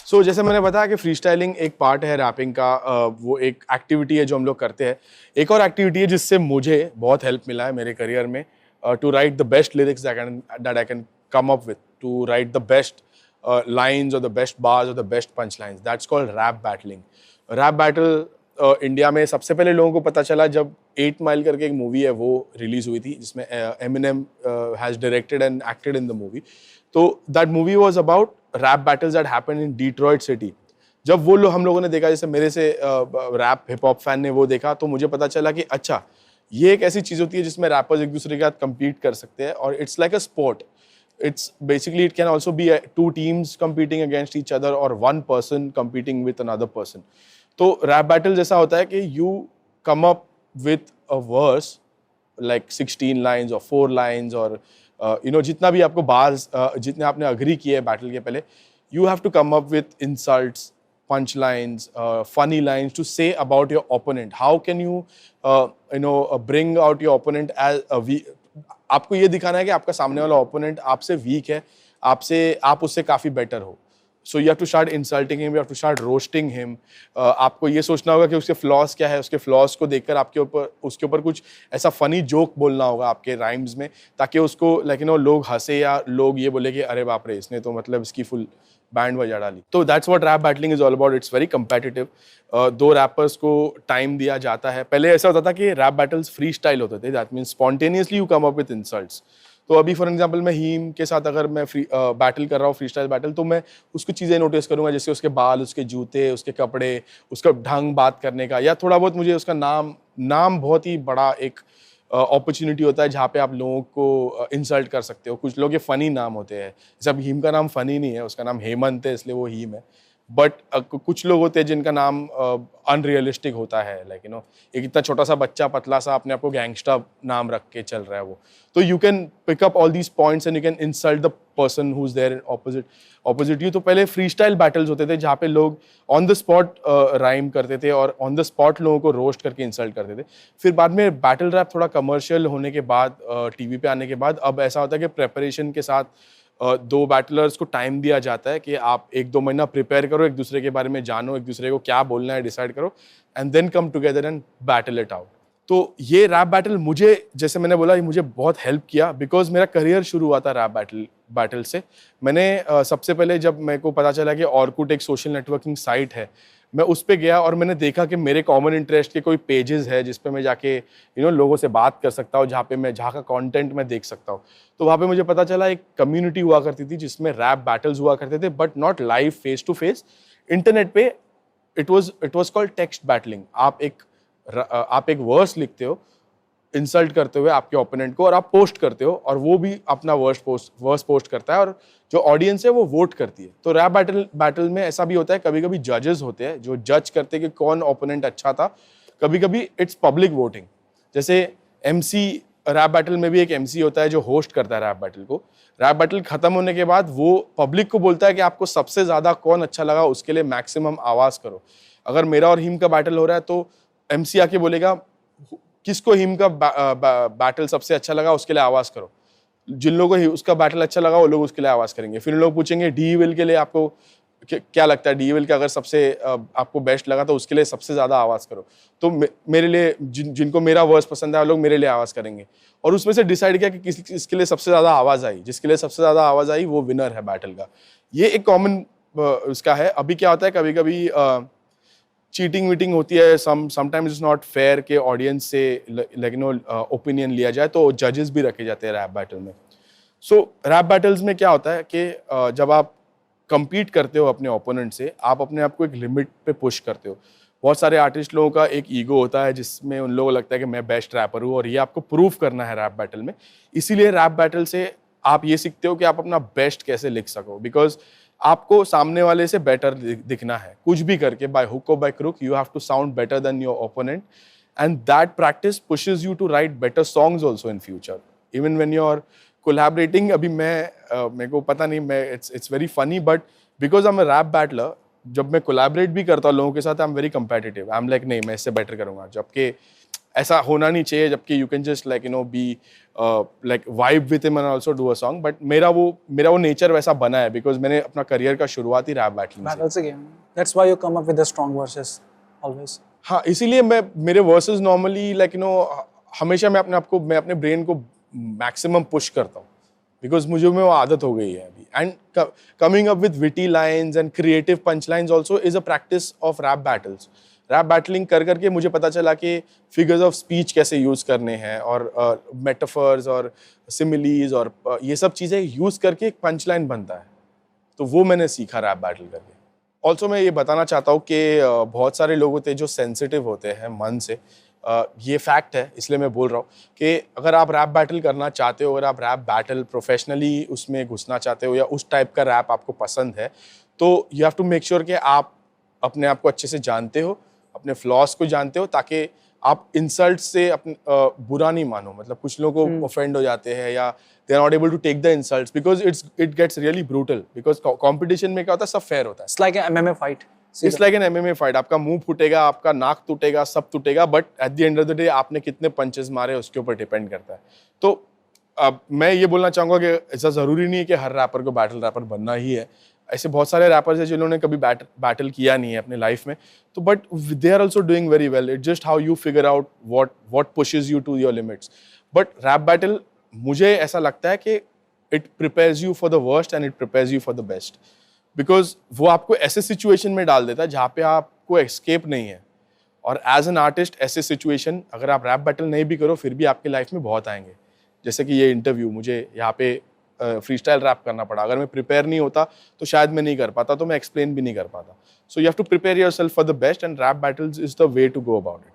सो जैसे मैंने बताया कि फ्री स्टाइलिंग एक पार्ट है रैपिंग का, वो एक एक्टिविटी है जो हम लोग करते हैं। एक और एक्टिविटी है जिससे मुझे बहुत हेल्प मिला है मेरे करियर में, to write the best lyrics that I can come up with, to write the best lines or the best bars or the best punchlines. That's called rap battling. Rap battle India में सबसे पहले लोगों को पता चला जब 8 mile करके एक मूवी है वो रिलीज हुई थी, जिसमें Eminem has directed and acted in the movie. तो that movie was about rap battles that happened in Detroit city. जब वो लोग हम लोगों ने देखा, जैसे मेरे से रैप हिप हॉप फैन ने वो देखा, तो मुझे पता चला कि अच्छा ये एक ऐसी चीज़ होती है जिसमें रैपर्स एक दूसरे के साथ कम्पीट कर सकते हैं, और it's like a sport. It's basically, it can also be two teams competing against each other or one person competing with another person. तो rap battle जैसा होता है कि you come up with a verse like 16 lines or 4 lines or जितना भी आपको bars जितने आपने agree किए battle के पहले, you have to come up with insults, punchlines, funny lines to say about your opponent. How can you bring out your opponent as a आपको ये दिखाना है कि आपका सामने वाला ओपोनेंट आपसे वीक है, आप उससे काफ़ी बेटर हो. So you have to start insulting him, you have to start roasting him. आपको ये सोचना होगा कि उसके फ्लॉज क्या है, उसके फ्लॉज को देखकर उसके ऊपर कुछ ऐसा फनी जोक बोलना होगा आपके राइम्स में, ताकि उसको लोग हंसे या लोग ये बोले कि अरे बाप रे, इसने तो मतलब इसकी फुल बैंड बजा डाली. तो that's what rap battling is all about. It's very competitive. दो रैपर्स को टाइम दिया जाता है. पहले ऐसा होता था कि रैप बैटल्स फ्री स्टाइल होते थे, that means spontaneously you come up with insults. तो अभी फॉर एग्जांपल मैं हीम के साथ अगर मैं बैटल कर रहा हूँ, फ्री स्टाइल बैटल, तो मैं उसको चीज़ें नोटिस करूंगा, जैसे उसके बाल, उसके जूते, उसके कपड़े, उसका ढंग बात करने का, या थोड़ा बहुत मुझे उसका नाम बहुत ही बड़ा एक अपॉर्चुनिटी होता है जहाँ पे आप लोगों को इंसल्ट कर सकते हो. कुछ लोग के फनी नाम होते हैं, जैसे अब हीम का नाम फनी नहीं है, उसका नाम हेमंत है इसलिए वो हीम है. बट कुछ लोग होते हैं जिनका नाम अनरियलिस्टिक होता है, एक इतना छोटा सा बच्चा पतला सा अपने आप को गैंगस्टर नाम रख के चल रहा है वो. तो you can pick up all these points and you can insult the person who is there opposite you. तो पहले फ्री स्टाइल बैटल्स होते थे जहाँ पे लोग ऑन द स्पॉट राइम करते थे और ऑन द स्पॉट लोगों को रोस्ट करके इंसल्ट करते थे. फिर बाद में बैटल रैप थोड़ा कमर्शियल होने के बाद, टीवी पे आने के बाद, अब ऐसा होता है कि प्रेपरेशन के साथ दो बैटलर्स को टाइम दिया जाता है कि आप 1-2 महीना प्रिपेयर करो, एक दूसरे के बारे में जानो, एक दूसरे को क्या बोलना है डिसाइड करो, and then come together and battle it out. तो ये रैप बैटल मुझे, जैसे मैंने बोला, ये मुझे बहुत हेल्प किया, बिकॉज मेरा करियर शुरू हुआ था रैप बैटल से. मैंने सबसे पहले जब मेरे को पता चला कि ऑर्कुट एक सोशल नेटवर्किंग साइट है, मैं उस पर गया और मैंने देखा कि मेरे कॉमन इंटरेस्ट के कोई पेजेस है जिस पे मैं जाके लोगों से बात कर सकता हूँ, जहाँ का कंटेंट मैं देख सकता हूँ. तो वहाँ पे मुझे पता चला एक कम्युनिटी हुआ करती थी जिसमें रैप बैटल्स हुआ करते थे, but not live face to face, internet पे. It was called text battling. आप एक वर्स लिखते हो इंसल्ट करते हुए आपके ओपोनेंट को, और आप पोस्ट करते हो, और वो भी अपना वर्स पोस्ट करता है, और जो ऑडियंस है वो वोट करती है. तो रैप बैटल में ऐसा भी होता है, कभी कभी जजेस होते हैं जो जज करते हैं कि कौन ओपोनेंट अच्छा था. कभी कभी इट्स पब्लिक वोटिंग. जैसे एमसी, रैप बैटल में भी एक एमसी होता है जो होस्ट करता है रैप बैटल को. रैप बैटल खत्म होने के बाद वो पब्लिक को बोलता है कि आपको सबसे ज्यादा कौन अच्छा लगा, उसके लिए मैक्सिमम आवाज करो. अगर मेरा और हिम का बैटल हो रहा है तो एमसी आके बोलेगा किसको हिम का बैटल सबसे अच्छा लगा, उसके लिए आवाज करो. जिन लोगों को उसका बैटल अच्छा लगा वो लोग उसके लिए आवाज करेंगे. फिर लोग पूछेंगे डी विल के लिए आपको क्या लगता है, डी विल का अगर सबसे आपको बेस्ट लगा तो उसके लिए सबसे ज्यादा आवाज करो. तो मेरे लिए जिनको मेरा वर्स पसंद है वो लोग मेरे लिए आवाज करेंगे, और उसमें से डिसाइड किया कि किसके लिए सबसे ज्यादा आवाज आई. जिसके लिए सबसे ज्यादा आवाज आई वो विनर है बैटल का. ये एक कॉमन उसका है. अभी क्या होता है, कभी कभी चीटिंग वीटिंग होती है. समटाइम्स इट्स नॉट फेयर के ऑडियंस से ओपिनियन लिया जाए, तो जजेस भी रखे जाते हैं रैप बैटल में. सो रैप बैटल्स में क्या होता है कि जब आप compete करते हो अपने ओपोनेंट से, आप अपने आप को एक लिमिट पे पुश करते हो. बहुत सारे आर्टिस्ट लोगों का एक ईगो होता है जिसमें उन लोगों को लगता है कि मैं बेस्ट रैपर हूँ, और ये आपको प्रूव करना है रैप बैटल में. इसीलिए रैप बैटल से आप ये सीखते हो कि आप अपना बेस्ट कैसे लिख सको, बिकॉज आपको सामने वाले से बेटर दिखना है. कुछ भी करके, बाय हुक और by crook, you have to sound better than your opponent, and that practice pushes you to write better songs also in future, even when you are collaborating. अभी मेरे को पता नहीं, मैं it's very funny, but because I am a rap battler, जब मैं collaborate भी करता हूँ लोगों के साथ, I am very competitive. I am like नहीं, मैं इससे बेटर करूँगा. जबकि ऐसा होना नहीं चाहिए, जबकि you can just like be like vibe with him and also do a song, but मेरा वो नेचर वैसा बना है बिकॉज मैंने अपना करियर का शुरुआत ही रैप बैटलिंग से किया। That's why you come up with the strong versus always. हाँ, इसीलिए मेरे वर्सेस नॉर्मली लाइक हमेशा मैं अपने ब्रेन को मैक्सिमम पुश करता हूँ बिकॉज मुझे में वो आदत हो गई है अभी। And coming up with witty lines and creative punch lines also is a practice of rap battles. Rap battling कर करके मुझे पता चला कि फिगर्स ऑफ स्पीच कैसे यूज़ करने हैं और मेटाफर्स और सिमिलीज और ये सब चीज़ें यूज़ करके एक पंच लाइन बनता है, तो वो मैंने सीखा रैप बैटल करके। ऑल्सो मैं ये बताना चाहता हूँ कि बहुत सारे लोग होते हैं जो सेंसिटिव होते हैं मन से, ये फैक्ट है इसलिए मैं बोल रहा हूँ कि अगर आप रैप बैटल करना चाहते हो, अगर आप रैप बैटल प्रोफेशनली उसमें घुसना चाहते हो या उस टाइप का रैप आपको पसंद है, तो you have to make sure कि आप अपने आप को अच्छे से जानते हो, अपने फ्लॉस को जानते हो, ताकि आप इंसल्ट से बुरा नहीं मानो। मतलब कुछ लोगों को ऑफेंड हो जाते हैं या they are not able to take the insults because it gets really brutal, because competition में क्या होता है, सब फेयर होता है। It's like an MMA fight. It's like an MMA fight. आपका मुंह फूटेगा, आपका नाक टूटेगा, सब टूटेगा, but at the end of the day आपने कितने पंचेस मारे उसके ऊपर डिपेंड करता है। तो मैं ये बोलना चाहूँगा कि ऐसा ज़रूरी नहीं है कि हर रैपर को बैटल रैपर बनना ही है। ऐसे बहुत सारे रैपर्स हैं जिन्होंने कभी बैटल किया नहीं है अपने लाइफ में, तो but they are also doing very well. It just how you figure out what pushes you to your limits. But rap battle मुझे ऐसा लगता है कि it prepares you for the worst and it prepares you for the best, because वो आपको ऐसे situation में डाल देता है जहाँ पे आपको एस्केप नहीं है। और एज एन आर्टिस्ट ऐसे सिचुएशन अगर आप रैप बैटल नहीं भी करो फिर भी आपके लाइफ में बहुत आएंगे। जैसे कि ये इंटरव्यू, मुझे यहाँ पे फ्री स्टाइल रैप करना पड़ा। अगर मैं प्रिपेयर नहीं होता तो शायद मैं नहीं कर पाता, तो मैं एक्सप्लेन भी नहीं कर पाता। So you have to prepare yourself for the best and rap battles is the way to go about it.